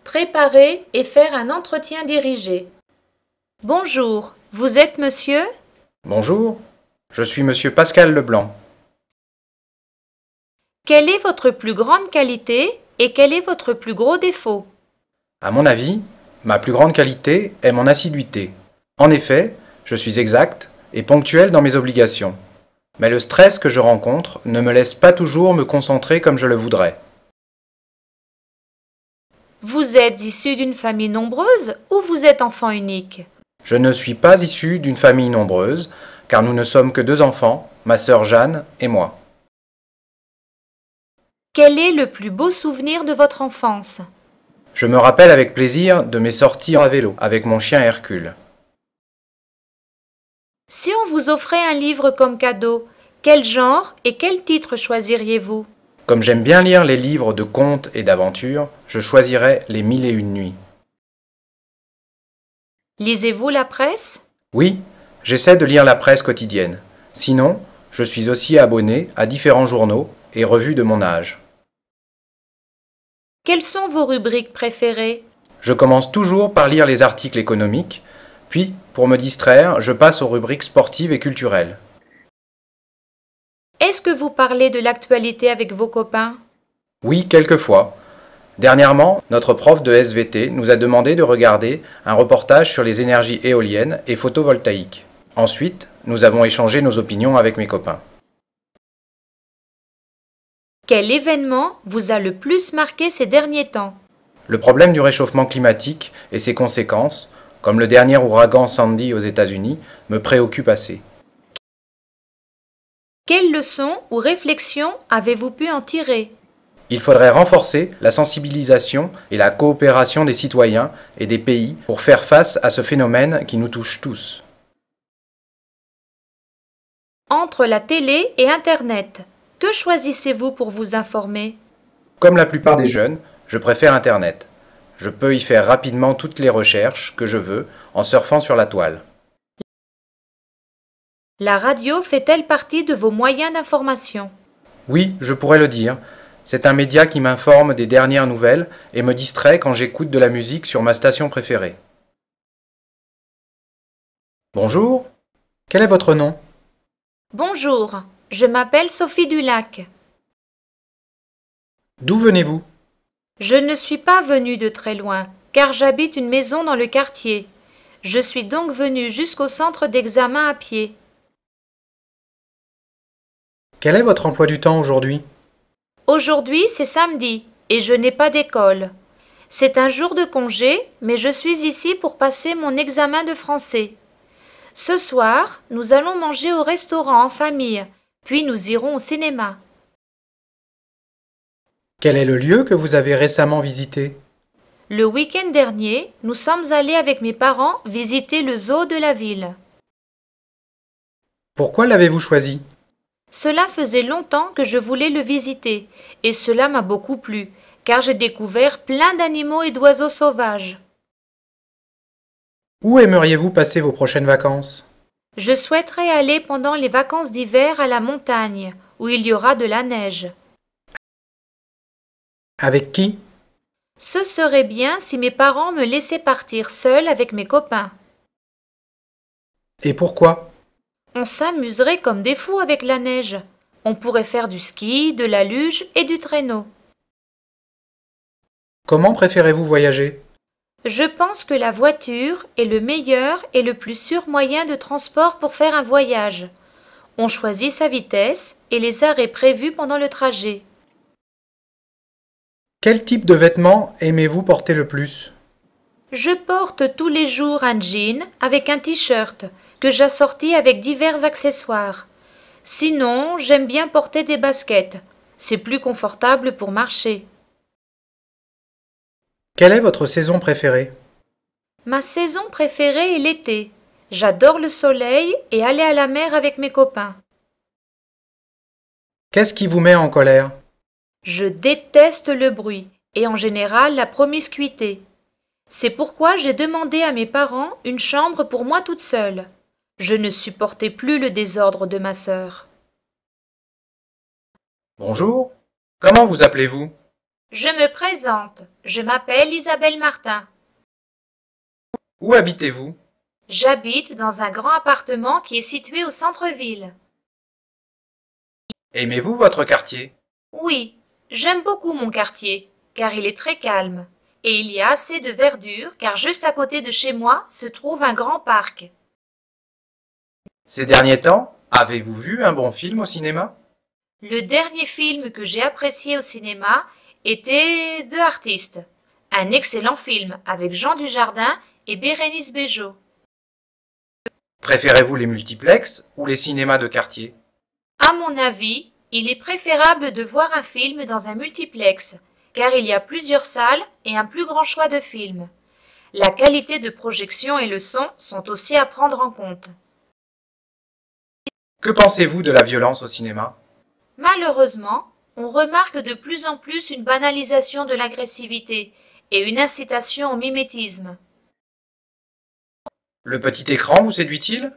Préparer et faire un entretien dirigé. Bonjour, vous êtes monsieur? Bonjour, je suis monsieur Pascal Leblanc. Quelle est votre plus grande qualité et quel est votre plus gros défaut? À mon avis, ma plus grande qualité est mon assiduité. En effet, je suis exact et ponctuel dans mes obligations. Mais le stress que je rencontre ne me laisse pas toujours me concentrer comme je le voudrais. Vous êtes issu d'une famille nombreuse ou vous êtes enfant unique? Je ne suis pas issu d'une famille nombreuse, car nous ne sommes que 2 enfants, ma sœur Jeanne et moi. Quel est le plus beau souvenir de votre enfance? Je me rappelle avec plaisir de mes sorties à vélo avec mon chien Hercule. Si on vous offrait un livre comme cadeau, quel genre et quel titre choisiriez-vous? Comme j'aime bien lire les livres de contes et d'aventures, je choisirais Les 1001 nuits. Lisez-vous la presse? Oui, j'essaie de lire la presse quotidienne. Sinon, je suis aussi abonné à différents journaux et revues de mon âge. Quelles sont vos rubriques préférées? Je commence toujours par lire les articles économiques, puis, pour me distraire, je passe aux rubriques sportives et culturelles. Est-ce que vous parlez de l'actualité avec vos copains? Oui, quelquefois. Dernièrement, notre prof de SVT nous a demandé de regarder un reportage sur les énergies éoliennes et photovoltaïques. Ensuite, nous avons échangé nos opinions avec mes copains. Quel événement vous a le plus marqué ces derniers temps? Le problème du réchauffement climatique et ses conséquences, comme le dernier ouragan Sandy aux États-Unis, me préoccupe assez. Quelles leçons ou réflexions avez-vous pu en tirer? Il faudrait renforcer la sensibilisation et la coopération des citoyens et des pays pour faire face à ce phénomène qui nous touche tous. Entre la télé et Internet, que choisissez-vous pour vous informer? Comme la plupart des jeunes, je préfère Internet. Je peux y faire rapidement toutes les recherches que je veux en surfant sur la toile. La radio fait-elle partie de vos moyens d'information? Oui, je pourrais le dire. C'est un média qui m'informe des dernières nouvelles et me distrait quand j'écoute de la musique sur ma station préférée. Bonjour, quel est votre nom? Bonjour, je m'appelle Sophie Dulac. D'où venez-vous? Je ne suis pas venue de très loin, car j'habite une maison dans le quartier. Je suis donc venue jusqu'au centre d'examen à pied. Quel est votre emploi du temps aujourd'hui? Aujourd'hui, c'est samedi, et je n'ai pas d'école. C'est un jour de congé, mais je suis ici pour passer mon examen de français. Ce soir, nous allons manger au restaurant en famille, puis nous irons au cinéma. Quel est le lieu que vous avez récemment visité? Le week-end dernier, nous sommes allés avec mes parents visiter le zoo de la ville. Pourquoi l'avez-vous choisi? Cela faisait longtemps que je voulais le visiter, et cela m'a beaucoup plu, car j'ai découvert plein d'animaux et d'oiseaux sauvages. Où aimeriez-vous passer vos prochaines vacances? Je souhaiterais aller pendant les vacances d'hiver à la montagne, où il y aura de la neige. Avec qui? Ce serait bien si mes parents me laissaient partir seule avec mes copains. Et pourquoi? On s'amuserait comme des fous avec la neige. On pourrait faire du ski, de la luge et du traîneau. Comment préférez-vous voyager? Je pense que la voiture est le meilleur et le plus sûr moyen de transport pour faire un voyage. On choisit sa vitesse et les arrêts prévus pendant le trajet. Quel type de vêtements aimez-vous porter le plus? Je porte tous les jours un jean avec un t-shirt que j'assortis avec divers accessoires. Sinon, j'aime bien porter des baskets. C'est plus confortable pour marcher. Quelle est votre saison préférée? Ma saison préférée est l'été. J'adore le soleil et aller à la mer avec mes copains. Qu'est-ce qui vous met en colère? Je déteste le bruit et en général la promiscuité. C'est pourquoi j'ai demandé à mes parents une chambre pour moi toute seule. Je ne supportais plus le désordre de ma sœur. Bonjour, comment vous appelez-vous? Je me présente. Je m'appelle Isabelle Martin. Où habitez-vous? J'habite dans un grand appartement qui est situé au centre-ville. Aimez-vous votre quartier? Oui, j'aime beaucoup mon quartier, car il est très calme. Et il y a assez de verdure, car juste à côté de chez moi se trouve un grand parc. Ces derniers temps, avez-vous vu un bon film au cinéma? Le dernier film que j'ai apprécié au cinéma était The Artist, un excellent film avec Jean Dujardin et Bérénice Bejo. Préférez-vous les multiplexes ou les cinémas de quartier? À mon avis, il est préférable de voir un film dans un multiplex, car il y a plusieurs salles et un plus grand choix de films. La qualité de projection et le son sont aussi à prendre en compte. Que pensez-vous de la violence au cinéma? Malheureusement, on remarque de plus en plus une banalisation de l'agressivité et une incitation au mimétisme. Le petit écran vous séduit-il?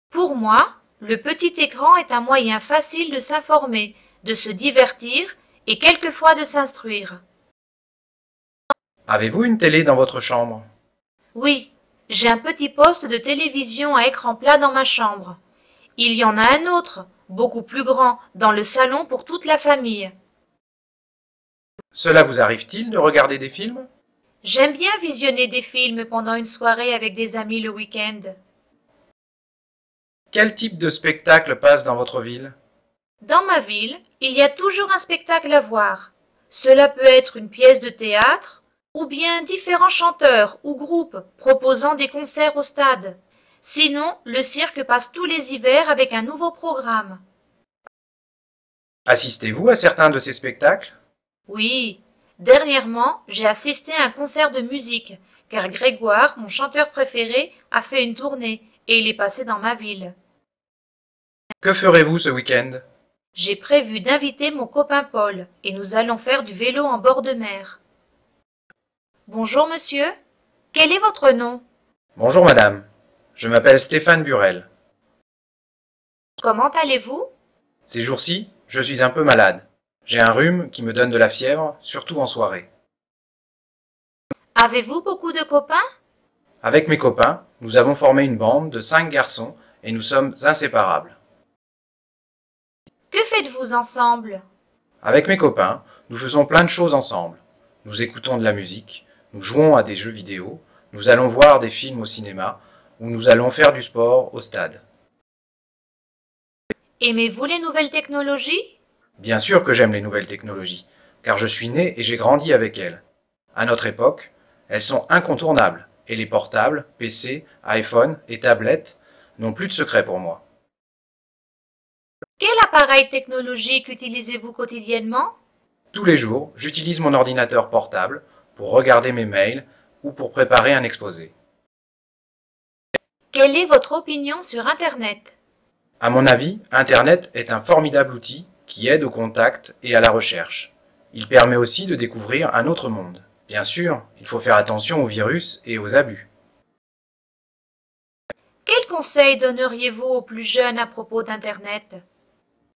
Pour moi, le petit écran est un moyen facile de s'informer, de se divertir et quelquefois de s'instruire. Avez-vous une télé dans votre chambre? Oui, j'ai un petit poste de télévision à écran plat dans ma chambre. Il y en a un autre, beaucoup plus grand, dans le salon pour toute la famille. Cela vous arrive-t-il de regarder des films? J'aime bien visionner des films pendant une soirée avec des amis le week-end. Quel type de spectacle passe dans votre ville? Dans ma ville, il y a toujours un spectacle à voir. Cela peut être une pièce de théâtre, ou bien différents chanteurs ou groupes proposant des concerts au stade. Sinon, le cirque passe tous les hivers avec un nouveau programme. Assistez-vous à certains de ces spectacles? Oui, dernièrement, j'ai assisté à un concert de musique, car Grégoire, mon chanteur préféré, a fait une tournée et il est passé dans ma ville. Que ferez-vous ce week-end? J'ai prévu d'inviter mon copain Paul et nous allons faire du vélo en bord de mer. Bonjour monsieur, quel est votre nom? Bonjour madame, je m'appelle Stéphane Burel. Comment allez-vous? Ces jours-ci, je suis un peu malade. J'ai un rhume qui me donne de la fièvre, surtout en soirée. Avez-vous beaucoup de copains? Avec mes copains, nous avons formé une bande de 5 garçons et nous sommes inséparables. Que faites-vous ensemble? Avec mes copains, nous faisons plein de choses ensemble. Nous écoutons de la musique, nous jouons à des jeux vidéo, nous allons voir des films au cinéma ou nous allons faire du sport au stade. Aimez-vous les nouvelles technologies? Bien sûr que j'aime les nouvelles technologies, car je suis né et j'ai grandi avec elles. À notre époque, elles sont incontournables et les portables, PC, iPhone et tablettes n'ont plus de secret pour moi. Quel appareil technologique utilisez-vous quotidiennement? Tous les jours, j'utilise mon ordinateur portable pour regarder mes mails ou pour préparer un exposé. Quelle est votre opinion sur Internet? À mon avis, Internet est un formidable outil qui aide au contact et à la recherche. Il permet aussi de découvrir un autre monde. Bien sûr, il faut faire attention aux virus et aux abus. Quel conseil donneriez-vous aux plus jeunes à propos d'Internet?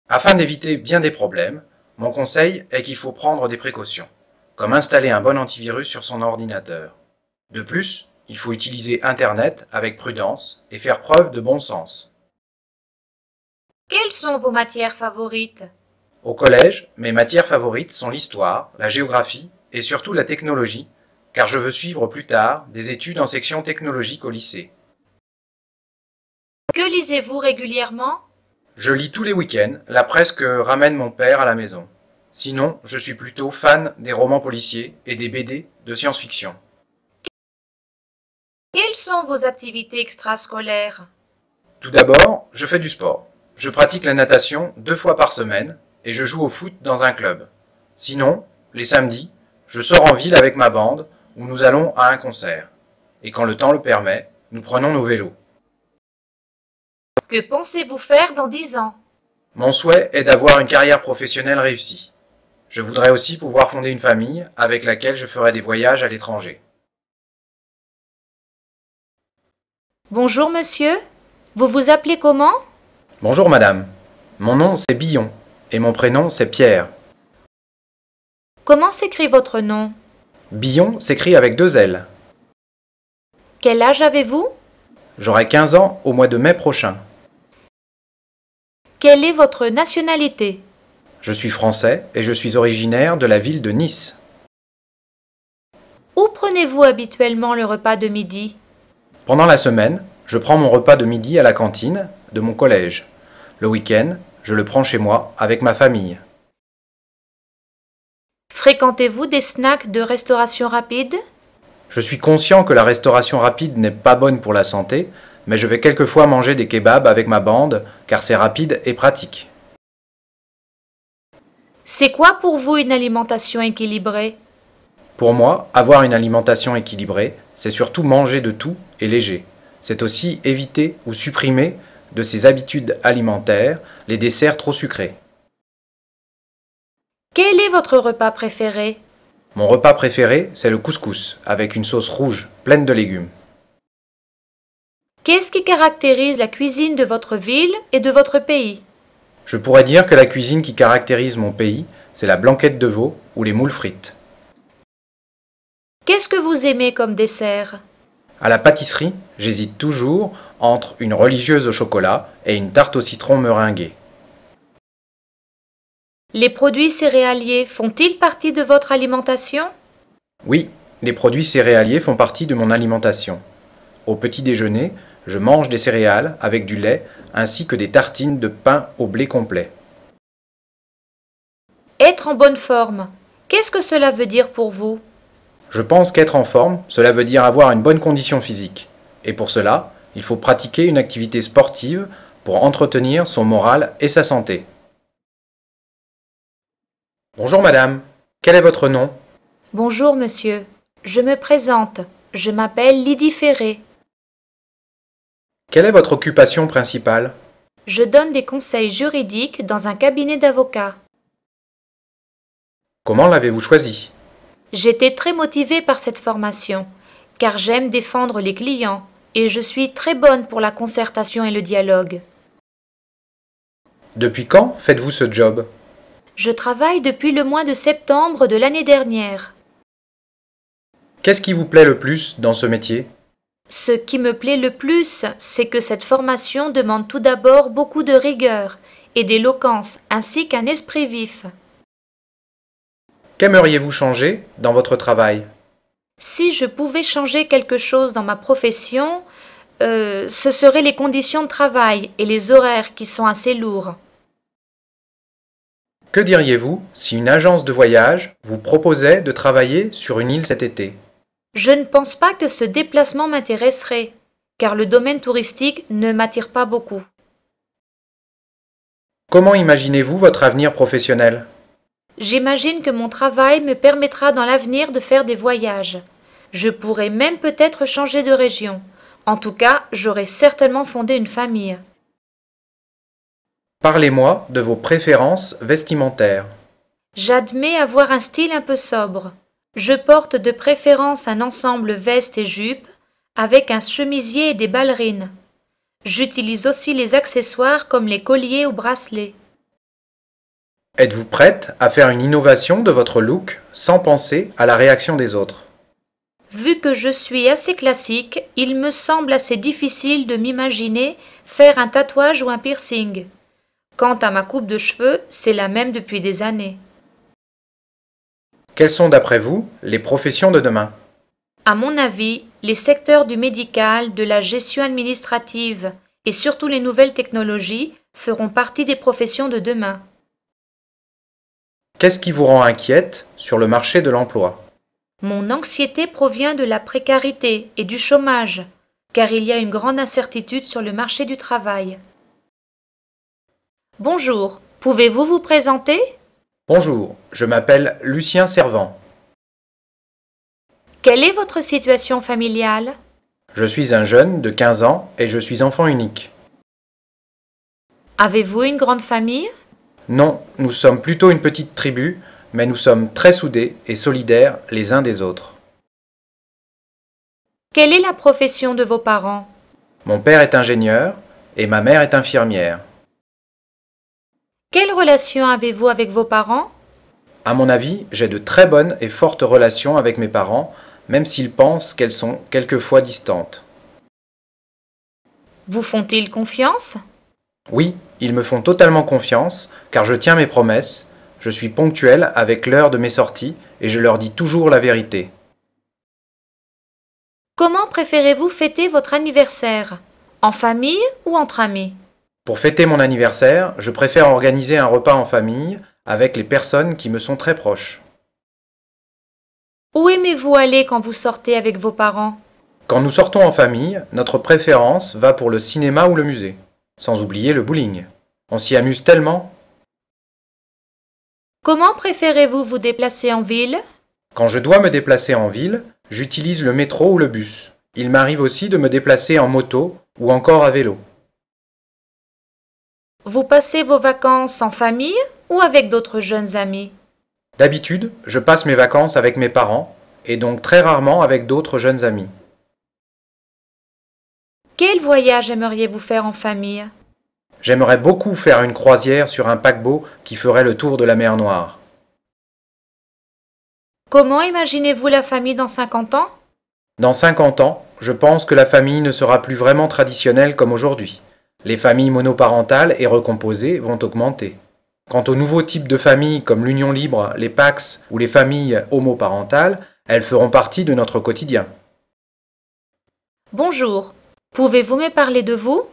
Afin d'éviter bien des problèmes, mon conseil est qu'il faut prendre des précautions, comme installer un bon antivirus sur son ordinateur. De plus, il faut utiliser Internet avec prudence et faire preuve de bon sens. Quelles sont vos matières favorites? Au collège, mes matières favorites sont l'histoire, la géographie et surtout la technologie, car je veux suivre plus tard des études en section technologique au lycée. Que lisez-vous régulièrement? Je lis tous les week-ends la presse que ramène mon père à la maison. Sinon, je suis plutôt fan des romans policiers et des BD de science-fiction. Quelles sont vos activités extrascolaires? Tout d'abord, je fais du sport. Je pratique la natation 2 fois par semaine et je joue au foot dans un club. Sinon, les samedis, je sors en ville avec ma bande où nous allons à un concert. Et quand le temps le permet, nous prenons nos vélos. Que pensez-vous faire dans 10 ans? Mon souhait est d'avoir une carrière professionnelle réussie. Je voudrais aussi pouvoir fonder une famille avec laquelle je ferai des voyages à l'étranger. Bonjour monsieur, vous vous appelez comment? Bonjour madame, mon nom c'est Billon et mon prénom c'est Pierre. Comment s'écrit votre nom? Billon s'écrit avec 2 L. Quel âge avez-vous? J'aurai 15 ans au mois de mai prochain. Quelle est votre nationalité? Je suis français et je suis originaire de la ville de Nice. Où prenez-vous habituellement le repas de midi? Pendant la semaine, je prends mon repas de midi à la cantine de mon collège. Le week-end, je le prends chez moi avec ma famille. Fréquentez-vous des snacks de restauration rapide? Je suis conscient que la restauration rapide n'est pas bonne pour la santé, mais je vais quelquefois manger des kebabs avec ma bande car c'est rapide et pratique. C'est quoi pour vous une alimentation équilibrée? Pour moi, avoir une alimentation équilibrée, c'est surtout manger de tout et léger. C'est aussi éviter ou supprimer de ses habitudes alimentaires les desserts trop sucrés. Quel est votre repas préféré? Mon repas préféré, c'est le couscous, avec une sauce rouge pleine de légumes. Qu'est-ce qui caractérise la cuisine de votre ville et de votre pays? Je pourrais dire que la cuisine qui caractérise mon pays, c'est la blanquette de veau ou les moules frites. Qu'est-ce que vous aimez comme dessert? À la pâtisserie, j'hésite toujours entre une religieuse au chocolat et une tarte au citron meringuée. Les produits céréaliers font-ils partie de votre alimentation? Oui, les produits céréaliers font partie de mon alimentation. Au petit déjeuner, je mange des céréales avec du lait ainsi que des tartines de pain au blé complet. Être en bonne forme, qu'est-ce que cela veut dire pour vous? Je pense qu'être en forme, cela veut dire avoir une bonne condition physique. Et pour cela, il faut pratiquer une activité sportive pour entretenir son moral et sa santé. Bonjour madame, quel est votre nom? Bonjour monsieur, je me présente, je m'appelle Lydie Ferré. Quelle est votre occupation principale? Je donne des conseils juridiques dans un cabinet d'avocats. Comment l'avez-vous choisi? J'étais très motivée par cette formation, car j'aime défendre les clients et je suis très bonne pour la concertation et le dialogue. Depuis quand faites-vous ce job? Je travaille depuis le mois de septembre de l'année dernière. Qu'est-ce qui vous plaît le plus dans ce métier? Ce qui me plaît le plus, c'est que cette formation demande tout d'abord beaucoup de rigueur et d'éloquence, ainsi qu'un esprit vif. Qu'aimeriez-vous changer dans votre travail? Si je pouvais changer quelque chose dans ma profession, ce seraient les conditions de travail et les horaires qui sont assez lourds. Que diriez-vous si une agence de voyage vous proposait de travailler sur une île cet été? Je ne pense pas que ce déplacement m'intéresserait, car le domaine touristique ne m'attire pas beaucoup. Comment imaginez-vous votre avenir professionnel? J'imagine que mon travail me permettra dans l'avenir de faire des voyages. Je pourrais même peut-être changer de région. En tout cas, j'aurais certainement fondé une famille. Parlez-moi de vos préférences vestimentaires. J'admets avoir un style un peu sobre. Je porte de préférence un ensemble veste et jupe, avec un chemisier et des ballerines. J'utilise aussi les accessoires comme les colliers ou bracelets. Êtes-vous prête à faire une innovation de votre look sans penser à la réaction des autres? Vu que je suis assez classique, il me semble assez difficile de m'imaginer faire un tatouage ou un piercing. Quant à ma coupe de cheveux, c'est la même depuis des années. Quelles sont d'après vous les professions de demain? À mon avis, les secteurs du médical, de la gestion administrative et surtout les nouvelles technologies feront partie des professions de demain. Qu'est-ce qui vous rend inquiète sur le marché de l'emploi? Mon anxiété provient de la précarité et du chômage, car il y a une grande incertitude sur le marché du travail. Bonjour, pouvez-vous vous présenter? Bonjour, je m'appelle Lucien Servant. Quelle est votre situation familiale? Je suis un jeune de 15 ans et je suis enfant unique. Avez-vous une grande famille? Non, nous sommes plutôt une petite tribu, mais nous sommes très soudés et solidaires les uns des autres. Quelle est la profession de vos parents? Mon père est ingénieur et ma mère est infirmière. Quelle relation avez-vous avec vos parents? À mon avis, j'ai de très bonnes et fortes relations avec mes parents, même s'ils pensent qu'elles sont quelquefois distantes. Vous font-ils confiance? Oui, ils me font totalement confiance, car je tiens mes promesses, je suis ponctuel avec l'heure de mes sorties et je leur dis toujours la vérité. Comment préférez-vous fêter votre anniversaire? En famille ou entre amis? Pour fêter mon anniversaire, je préfère organiser un repas en famille avec les personnes qui me sont très proches. Où aimez-vous aller quand vous sortez avec vos parents? Quand nous sortons en famille, notre préférence va pour le cinéma ou le musée, sans oublier le bowling. On s'y amuse tellement. Comment préférez-vous vous déplacer en ville? Quand je dois me déplacer en ville, j'utilise le métro ou le bus. Il m'arrive aussi de me déplacer en moto ou encore à vélo. Vous passez vos vacances en famille ou avec d'autres jeunes amis? D'habitude, je passe mes vacances avec mes parents et donc très rarement avec d'autres jeunes amis. Quel voyage aimeriez-vous faire en famille? J'aimerais beaucoup faire une croisière sur un paquebot qui ferait le tour de la mer Noire. Comment imaginez-vous la famille dans 50 ans? Dans 50 ans, je pense que la famille ne sera plus vraiment traditionnelle comme aujourd'hui. Les familles monoparentales et recomposées vont augmenter. Quant aux nouveaux types de familles comme l'union libre, les PACS ou les familles homoparentales, elles feront partie de notre quotidien. Bonjour, pouvez-vous me parler de vous?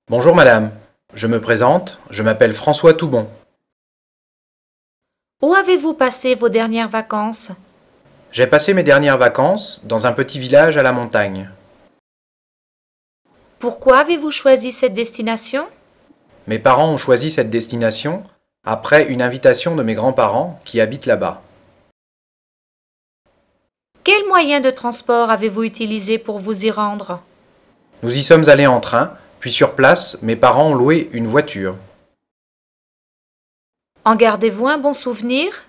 Bonjour madame, je me présente, je m'appelle François Toubon. Où avez-vous passé vos dernières vacances? J'ai passé mes dernières vacances dans un petit village à la montagne. Pourquoi avez-vous choisi cette destination? Mes parents ont choisi cette destination après une invitation de mes grands-parents qui habitent là-bas. Quel moyen de transport avez-vous utilisé pour vous y rendre? Nous y sommes allés en train, puis sur place, mes parents ont loué une voiture. En gardez-vous un bon souvenir?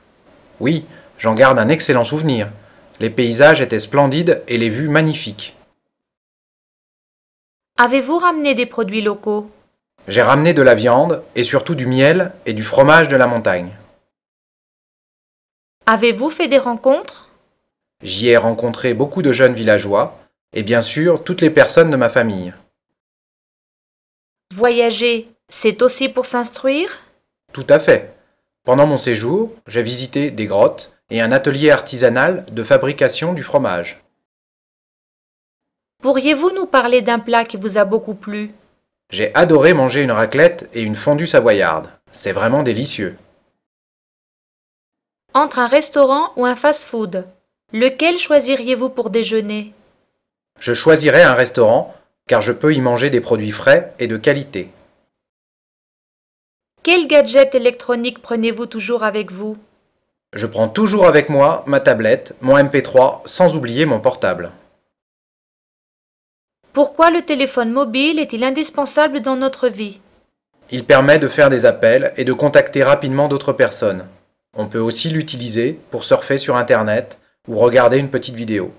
Oui, j'en garde un excellent souvenir. Les paysages étaient splendides et les vues magnifiques. Avez-vous ramené des produits locaux? J'ai ramené de la viande et surtout du miel et du fromage de la montagne. Avez-vous fait des rencontres? J'y ai rencontré beaucoup de jeunes villageois et bien sûr toutes les personnes de ma famille. Voyager, c'est aussi pour s'instruire? Tout à fait. Pendant mon séjour, j'ai visité des grottes et un atelier artisanal de fabrication du fromage. Pourriez-vous nous parler d'un plat qui vous a beaucoup plu? J'ai adoré manger une raclette et une fondue savoyarde. C'est vraiment délicieux. Entre un restaurant ou un fast-food, lequel choisiriez-vous pour déjeuner? Je choisirai un restaurant car je peux y manger des produits frais et de qualité. Quel gadget électronique prenez-vous toujours avec vous? Je prends toujours avec moi ma tablette, mon MP3, sans oublier mon portable. Pourquoi le téléphone mobile est-il indispensable dans notre vie? Il permet de faire des appels et de contacter rapidement d'autres personnes. On peut aussi l'utiliser pour surfer sur Internet ou regarder une petite vidéo.